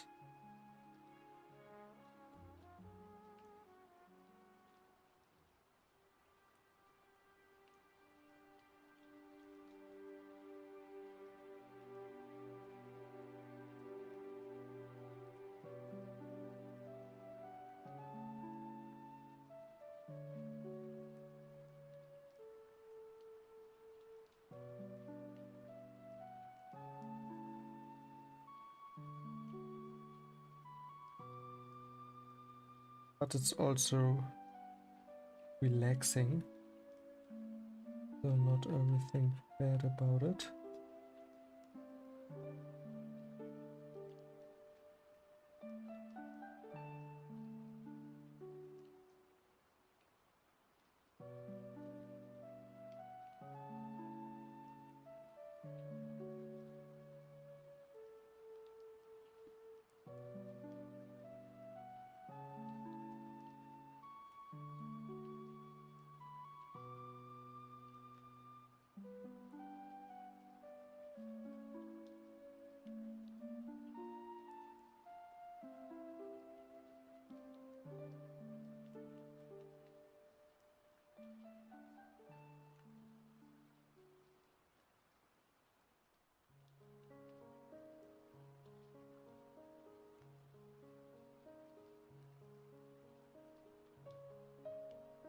But it's also relaxing, so not everything bad about it.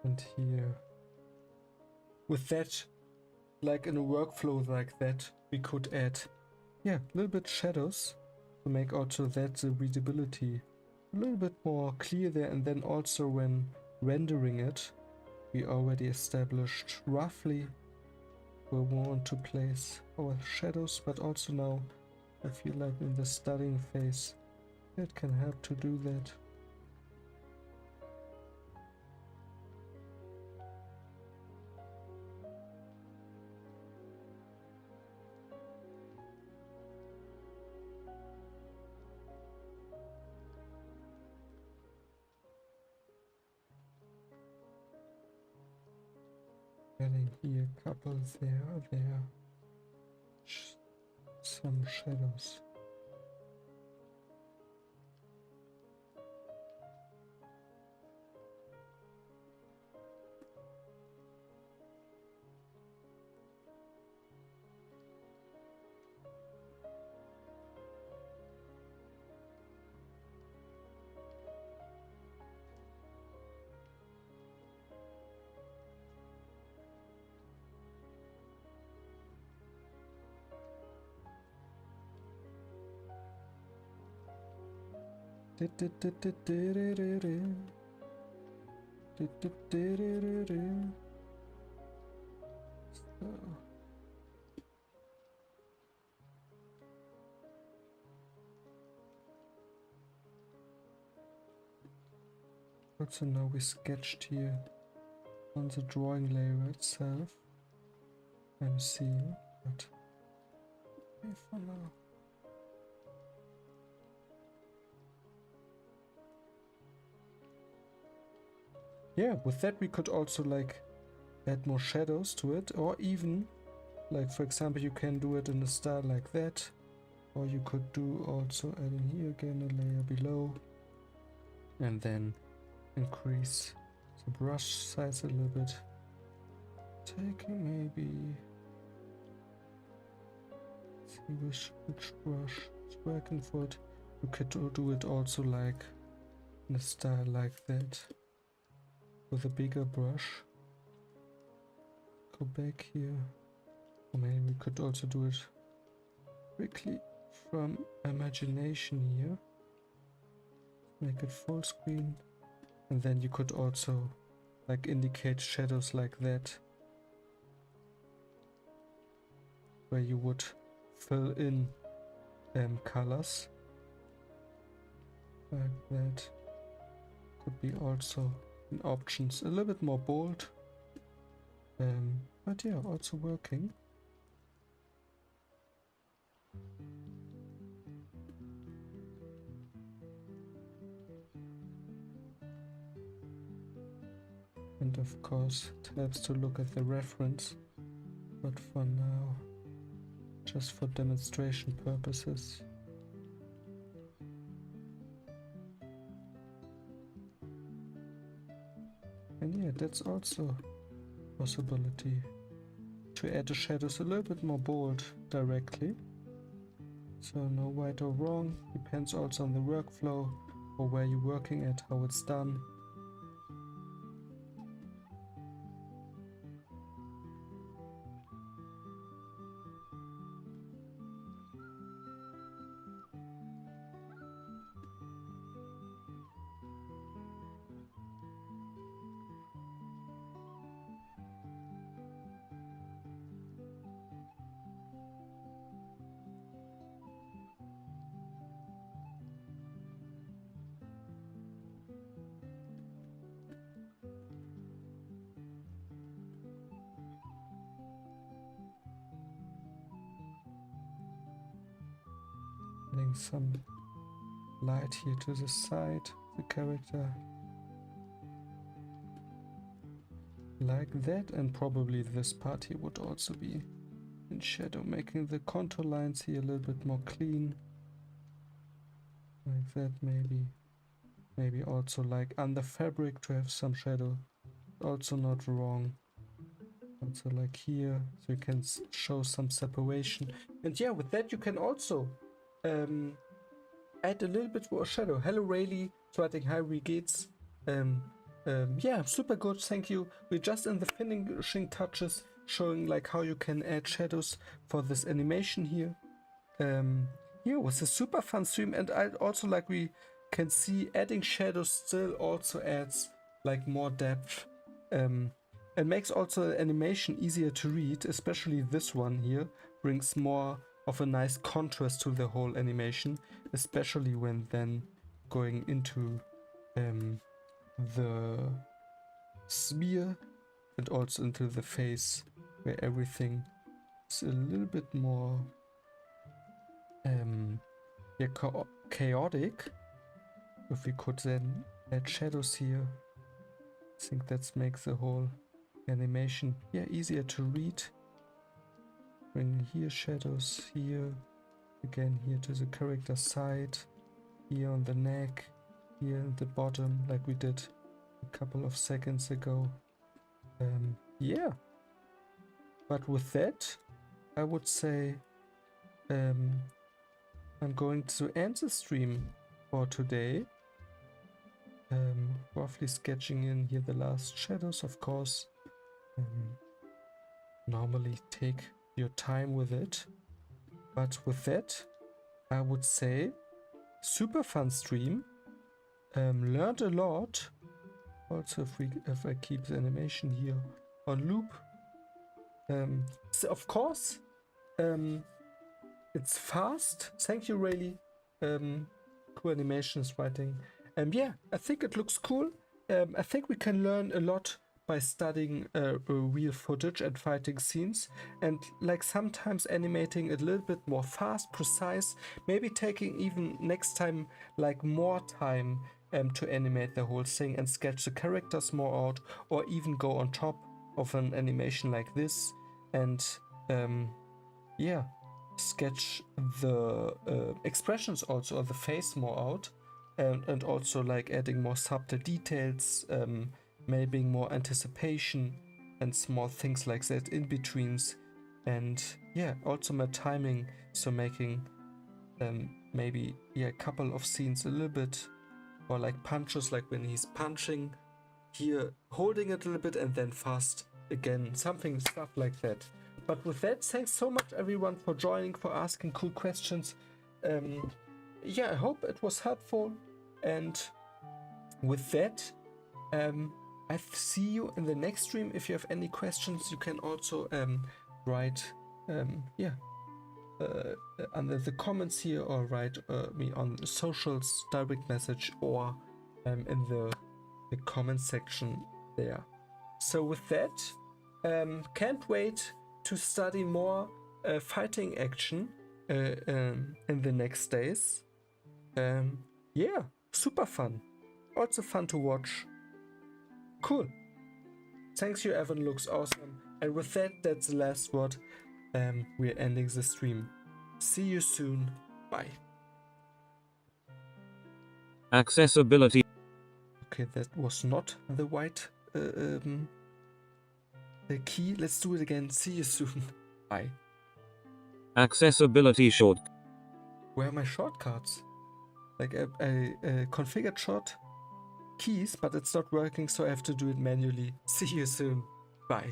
And here, with that, like in a workflow like that, we could add, yeah, a little bit shadows to make also that the readability a little bit more clear there. And then also when rendering it, we already established roughly where we want to place our shadows, but also now I feel like in the studying phase, it can help to do that. Adding here a couple there, some shadows. So, Also now we sketched here on the drawing layer itself. I'm seeing, but okay for now. Yeah, with that we could also like add more shadows to it, or even like, for example, you can do it in a style like that, or you could do also adding here again a layer below and then increase the brush size a little bit, taking maybe, see which brush is working for it. You could do it also like in a style like that with a bigger brush. Go back here, or maybe we could also do it quickly from imagination here, make it full screen, and then you could also like indicate shadows like that, where you would fill in colors like that. Could be also in options a little bit more bold, but yeah, also working. And of course it helps to look at the reference, but for now, just for demonstration purposes. And yeah, that's also a possibility to add the shadows a little bit more bold directly. So no right or wrong, depends also on the workflow or where you're working at, how it's done. Adding some light here to the side, the character. Like that, and probably this part here would also be in shadow, making the contour lines here a little bit more clean. Like that maybe. Maybe also like under fabric to have some shadow. Also not wrong. Also like here, so you can show some separation. And yeah, with that you can also add a little bit more shadow. Hello Rayleigh, writing hi, wie geht's? Yeah, super good, thank you. We're just in the finishing touches, showing like how you can add shadows for this animation here. Yeah, it was a super fun stream, and I also like we can see adding shadows still also adds like more depth. And makes also the animation easier to read, especially this one here brings more of a nice contrast to the whole animation, especially when then going into the sphere and also into the face, where everything is a little bit more yeah, chaotic. If we could then add shadows here, I think that makes the whole animation easier to read. Bring here shadows, here again, here to the character side, here on the neck, here at the bottom, like we did a couple of seconds ago. Yeah, but with that I would say I'm going to end the stream for today. Roughly sketching in here the last shadows, of course. Normally take your time with it, but with that I would say super fun stream. Learned a lot. Also if I keep the animation here on loop. So of course it's fast. Thank you, Rayleigh. Cool animations writing. Yeah, I think it looks cool. I think we can learn a lot by studying real footage and fighting scenes, and like sometimes animating a little bit more fast, precise, maybe taking even next time like more time to animate the whole thing and sketch the characters more out, or even go on top of an animation like this and yeah, sketch the expressions also, or the face more out, and also like adding more subtle details, maybe more anticipation and small things like that in betweens, and yeah, also my timing, so making maybe a couple of scenes a little bit, or like punches, like when he's punching here, holding it a little bit and then fast again, stuff like that. But with that, thanks so much everyone for joining, for asking cool questions. Yeah, I hope it was helpful, and with that, I see you in the next stream. If you have any questions, you can also write under the comments here, or write me on socials, direct message, or in the comment section there. So with that, can't wait to study more fighting action in the next days. Yeah, super fun. Also fun to watch. Cool. Thanks you, Evan, looks awesome. And with that, that's the last word. We're ending the stream. See you soon. Bye. Accessibility. Okay, that was not the white the key. Let's do it again. See you soon. Bye. Accessibility short. Where are my shortcuts? Like I configured short keys, but it's not working, so I have to do it manually. See you soon. Bye.